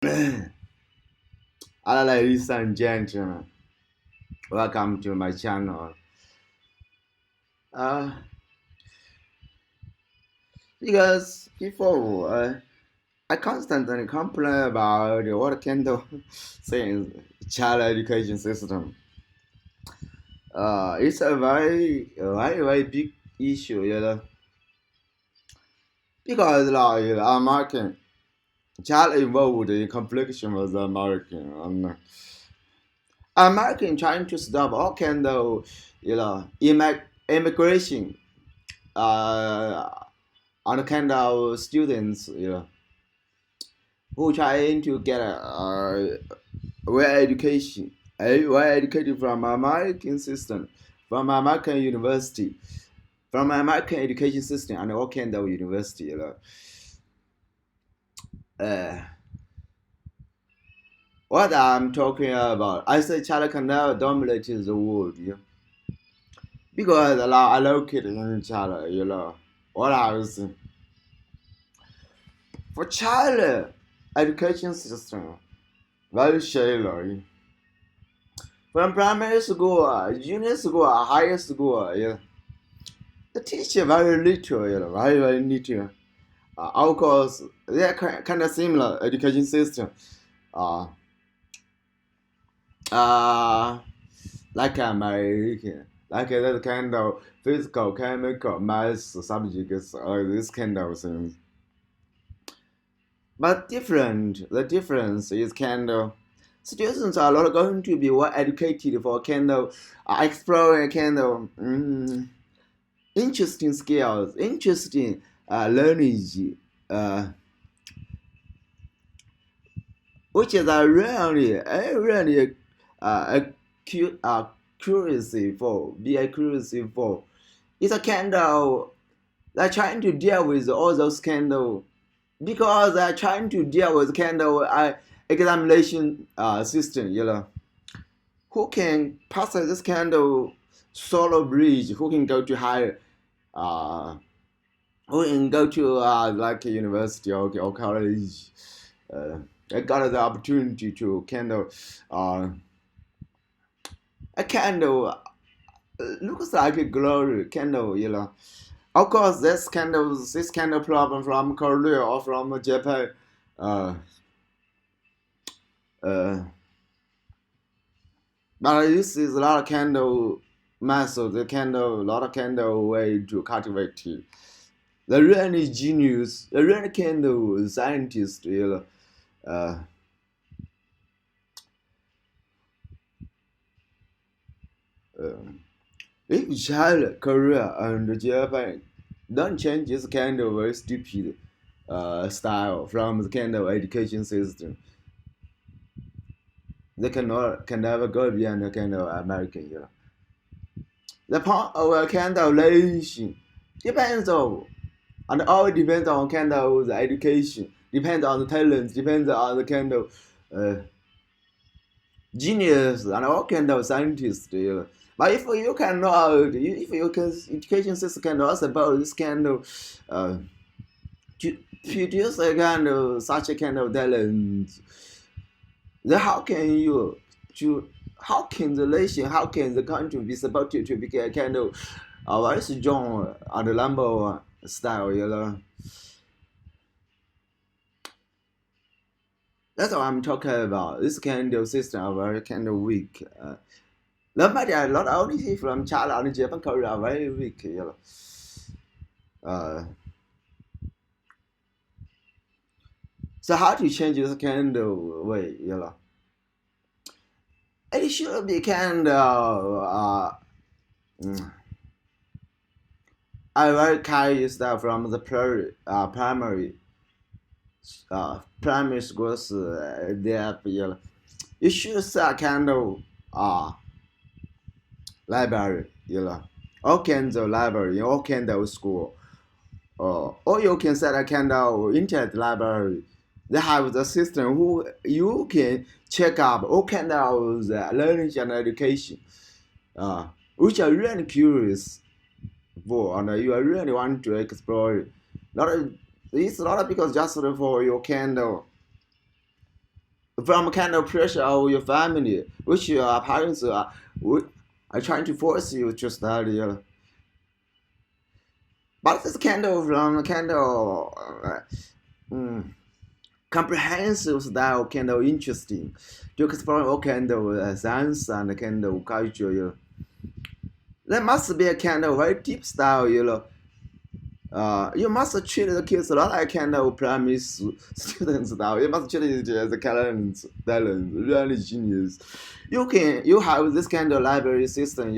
Hello, ladies and gentlemen. Welcome to my channel. Uh, because before I constantly complain about what kind of things child education system. It's a very big issue, because like American child involved in confliction with the American. American trying to stop all kind of immigration uh, on kind of students who trying to get a well education, well educated from American system, from American university, from American education system and all kind of university. Uh, what I'm talking about, I say China can now dominate the world, because a lot of located in China, What I was for China education system very shallow. From primary school, junior school, higher school, the teacher very little, very little. Of course, they're kind of similar education system. Uh, uh, like American, like that kind of physical, chemical, math subjects, or this kind of things. But different, the difference is kind of students are not going to be well educated for kind of exploring kind of interesting skills, interesting learning, uh, which is really accuracy for, be accuracy for. It's a kind of, they're trying to deal with all those kind of, because they're trying to deal with kind of examination system, who can pass this kind of solo bridge, who can go to higher, uh, who can go to like a university or college. I got the opportunity to kind of, a kind of looks like a glory, kind of, Of course, this kind of problem from Korea or from Japan, uh, uh, but this is a lot of kind of method, the kind of a lot of kind of way to cultivate it. The really genius, the really kind of scientist, uh, uh, if China, Korea, and Japan don't change this kind of very stupid style from the kind of education system, they can never go beyond the kind of American, The part of a kind of relation depends on, and all depends on kind of the education, depends on the talents, depends on the kind of uh, genius and all kind of scientists. But if you cannot, if your education system cannot support this kind of to produce a kind of such a kind of talent, then how can you to how can the nation, how can the country be supported to become a kind of very strong and the number one style, That's what I'm talking about. This kind of system are very kind of weak. Not only from China and Japan, Korea are very weak, Uh, so how to change this kind of way, It should be kind of I very carry stuff from the primary schools there, You should set kind of library, all kinds of library, all kinds of school. Or you can set a kind of internet library. They have the system who you can check up all kind of the learning and education, which are really curious for, and you really want to explore it. Not it's not because just for your kind of from kind of pressure of your family, which your parents are trying to force you to study. But this kind of mm, comprehensive style, kind of interesting to explore all kind of science and kind of culture. There must be a kind of very deep style. You must treat the kids not like kind of primary students now. You must treat it as a talent, really genius. You have this kind of library system.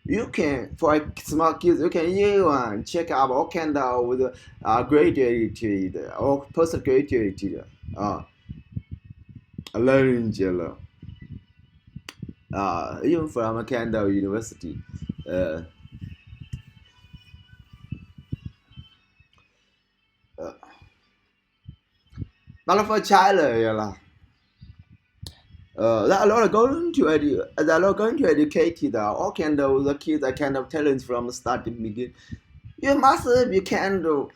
You can, for small kids, you can even check out all kind of graduated or post-graduated learning. Even from a kind of university. Uh, uh, Not for child, they are not going to they are not going to educate all kind of the kids are kind of talents from the starting begin. You must be kind of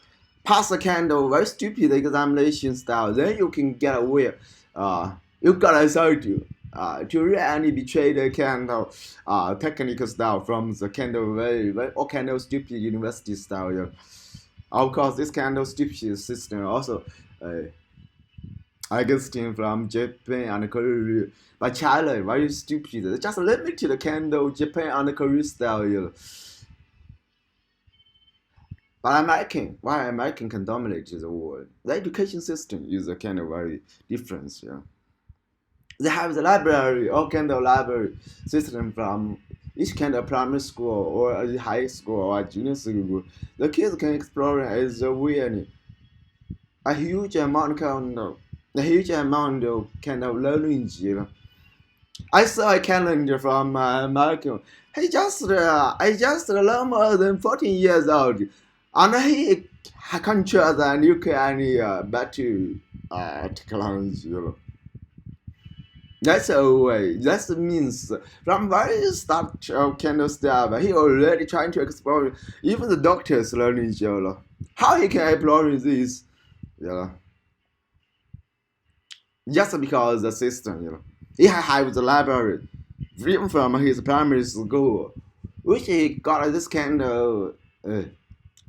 pass a kind of very stupid examination style. Then you can get away. You gotta start to really betray the kind of technical style from the kind of very all kind of stupid university style. Of course, this kind of stupid system also. Augustine from Japan and Korea. But China, very stupid. Just limited kind of Japan and Korea style. But why American can dominate the world? The education system is a kind of very different. They have the library, all kind of library system from each kind of primary school or high school or junior school. The kids can explore as a way a huge amount of kind of learning. I saw a calendar from Malcolm. I just learned more than 14 years old, and he controls the nuclear and battery technology. That's a way. That means from very start of kind of stuff, he already trying to explore even the doctors learning. How he can explore this? Yeah. Just because the system. He has the library even from his primary school, which he got this kind of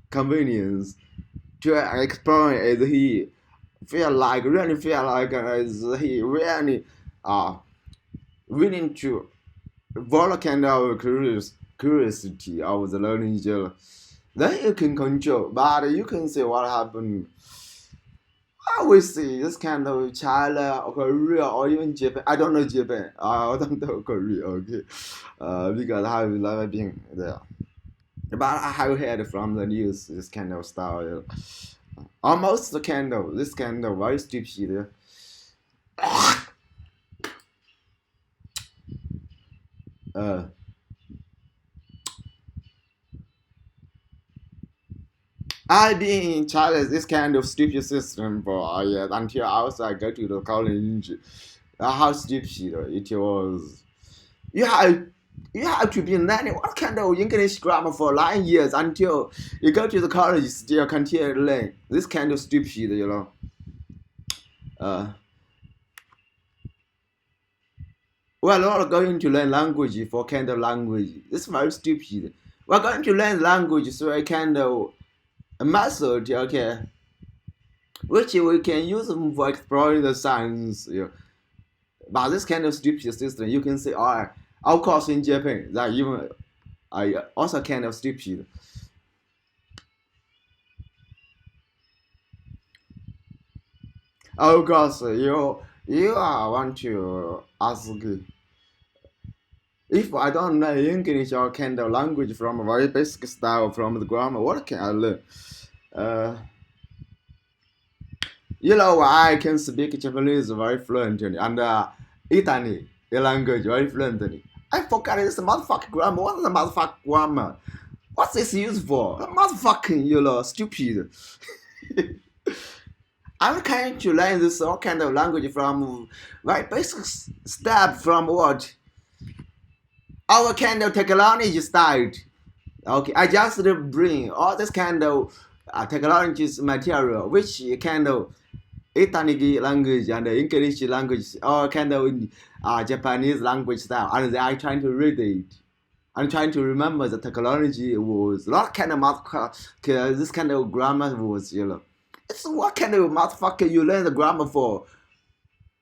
convenience to explore as he really feel like as he really willing to follow kind of curiosity of the learning journey. Then you can control, but you can see what happened. I will see this kind of China or Korea or even Japan. I don't know Japan. I don't know Korea. Okay, because I have never been there. But I have heard from the news this kind of style. Almost the kind of this kind of very stupid. Uh, I've been in China this kind of stupid system for years until I go to the college. How stupid it was. You have you have to be learning what kind of English grammar for 9 years until you go to the college still continue to learn. This kind of stupid. Uh, we're not going to learn language for kind of language. It's very stupid. We're going to learn language so a kind of a method, okay, which we can use for exploring the science. But this kind of stupid system, you can say, oh, of course in Japan, that even I also kind of stupid. Of course, you want to ask if I don't know English or kind of language from a very basic style from the grammar, what can I learn? Uh, I can speak Japanese very fluently and Italy, the language very fluently. I forgot this motherfucking grammar. What is the motherfucking grammar? What's this used for? Motherfucking, stupid. I'm trying to learn this all kind of language from very basic step from what our kind of technology started. Okay, I just bring all this kind of technology material, which kind of ethnic language and English language or kind of Japanese language style, and I'm trying to read it. I'm trying to remember the technology was not kind of this kind of grammar was, It's what kind of motherfucker you learn the grammar for?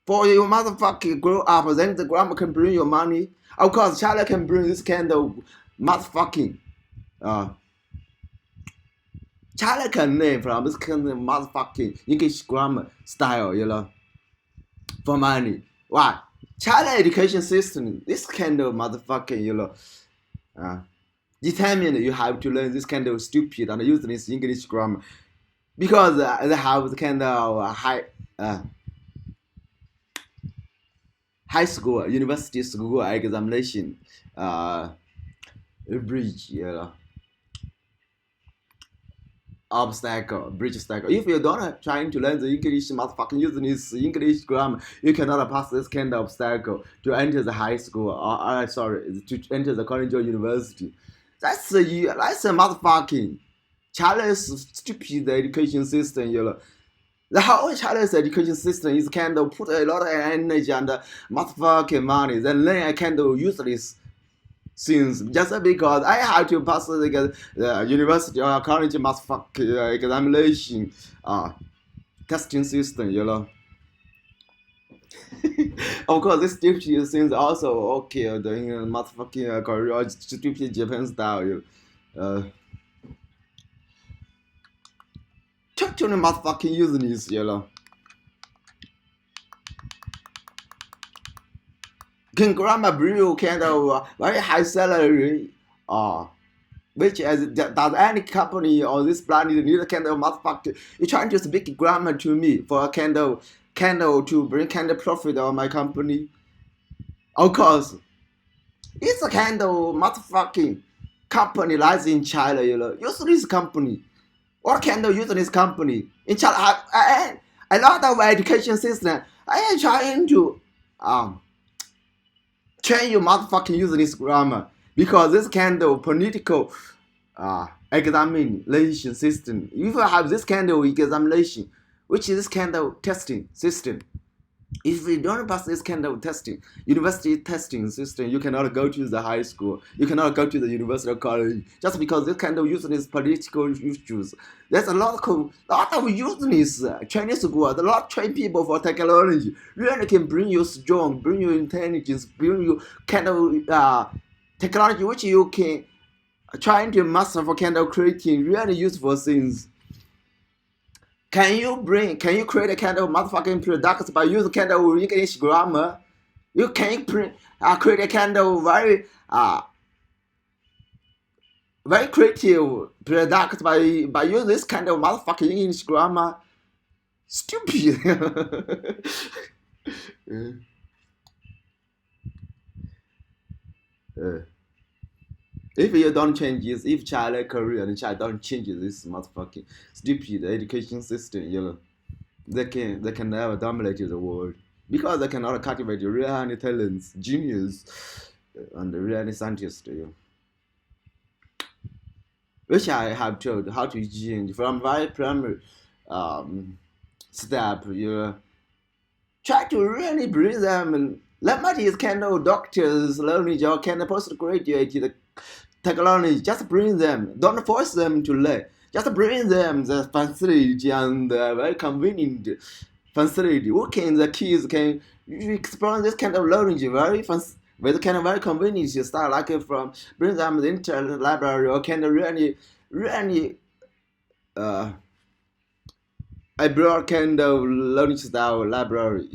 For your motherfucker grow up, then the grammar can bring you money. Of course, China can bring this kind of motherfucking uh, China can name from this kind of motherfucking English grammar style, for money. Why? China education system, this kind of motherfucking, determined you have to learn this kind of stupid and useless English grammar because they have the kind of high school, university school examination bridge, bridge obstacle. If you don't trying to learn the English motherfucking using this English grammar, you cannot pass this kind of obstacle to enter the high school or sorry, to enter the college or university. That's a motherfucking China's stupid education system, The whole Chinese education system is kind of put a lot of energy and motherfucking money, then learn a kind of useless things just because I have to pass the university or college motherfucking examination testing system, Of course, this stupid things also okay doing motherfucking Korea stupid Japan style, Talk to the motherfucking using this, Can grandma bring you kind of very high salary, which does any company on this planet need a kind of motherfucker? You trying to speak grammar to me for a kind of to bring kind of profit on my company? Of course, it's a kind of motherfucking company lies in China, Use this company. What kind of use this company? In China, a lot of education system, I am trying to train you motherfucking using this grammar because this kind of political examination system, if you have this kind of examination, which is this kind of testing system, if you don't pass this kind of testing, university testing system, you cannot go to the high school, you cannot go to the university or college, just because this kind of useless political issues. There's a lot of useless Chinese school, a lot of trained people for technology, really can bring you strong, bring you intelligence, bring you kind of technology which you can trying to master for kind of creating really useful things. Can you create a kind of motherfucking products by using kind of English grammar? You can create a kind of very creative products by using this kind of motherfucking English grammar? Stupid. If you don't change this, if China, Korea, and China don't change this motherfucking stupid education system, they can never dominate the world because they cannot cultivate real talents, genius, and real scientists, which I have told how to change from very primary step. Try to really bring them and let me is kind of doctors learning or kind of postgraduate technology, just bring them. Don't force them to learn. Just bring them the facility and the very convenient facility. Working the kids can explore this kind of learning very fast with kind of very convenient style, like from bring them the internet library or kind of really a broad kind of learning style library,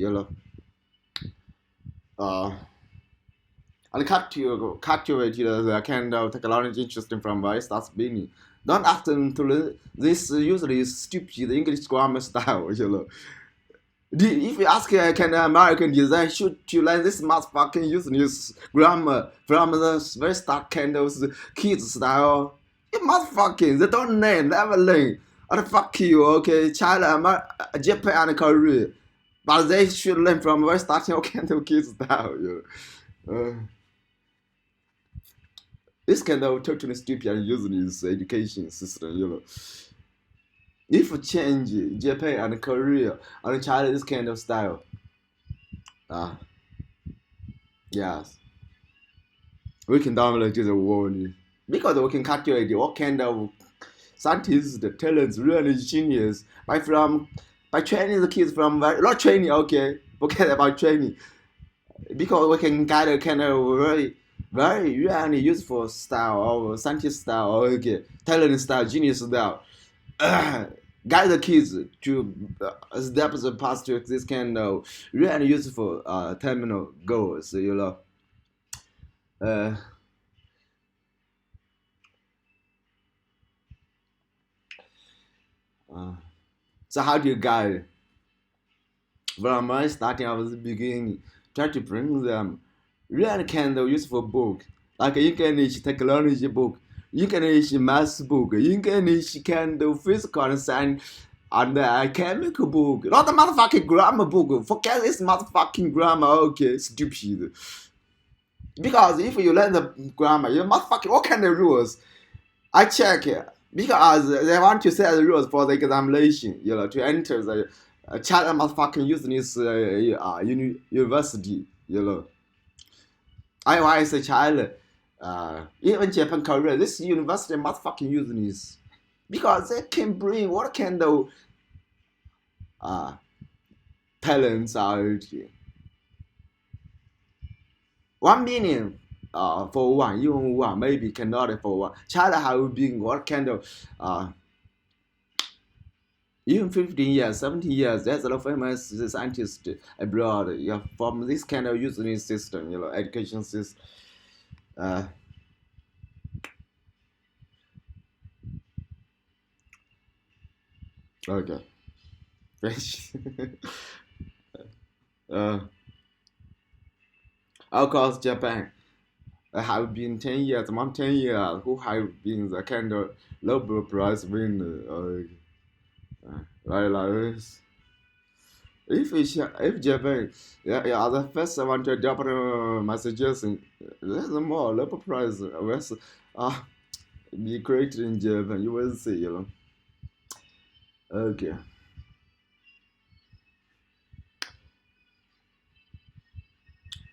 and captivate the kind of technology interesting from very start beginning. Don't ask them to learn this usually stupid English grammar style, If you ask a kind of American design, should you learn this motherfucking useless grammar from the very start kind of kids style? You motherfucking, they don't learn, never learn. And fuck you, okay? China, Japan, and Korea. But they should learn from very starting kind of kids style, This kind of totally stupid and useless education system, If we change Japan and Korea and China this kind of style, uh, yes, we can dominate the world because we can calculate what kind of scientists, the talents, really genius by training the kids from not training, okay, forget about training because we can guide a kind of very really useful style or scientist style or okay, talent style, genius style. Guide the kids to step the path to this kind of really useful terminal goals, you know. Uh, uh, so how do you guide from my starting of the beginning? Try to bring them really kind of useful book, like English technology book, English math book, English kind of physical and science and chemical book, not the motherfucking grammar book. Forget this motherfucking grammar. Okay, stupid. Because if you learn the grammar, you motherfucking what kind of rules? I check it because they want to set the rules for the examination. You know, to enter the China motherfucking using this university. You know, I say China, even Japan, Korea, this university motherfucking using this because they can bring what kind of uh, talents out. 1 million for one, even one, maybe cannot for one. China have been what kind of even 15 years, 17 years, there's a lot of famous scientists abroad, yeah, from this kind of using system, you know, education system. Uh, okay. uh, of course, Japan have been 10 years, more 10 years, who have been the kind of Nobel Prize winner. Like this. If Japan, yeah, the first one to adopt my suggestion, there's more Nobel Prize was be created in Japan. You will see, you know. Okay.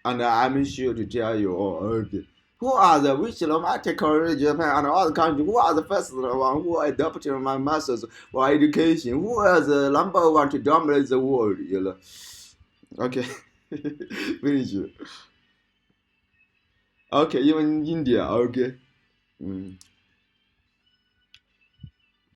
And I'm sure to tell you all, okay. Who are the which romantic Korea, Japan, and other countries? Who are the first one who adopted my masters for education? Who is the number one to dominate the world? You know. Okay. Finish it. Okay, even India. Okay. Mm.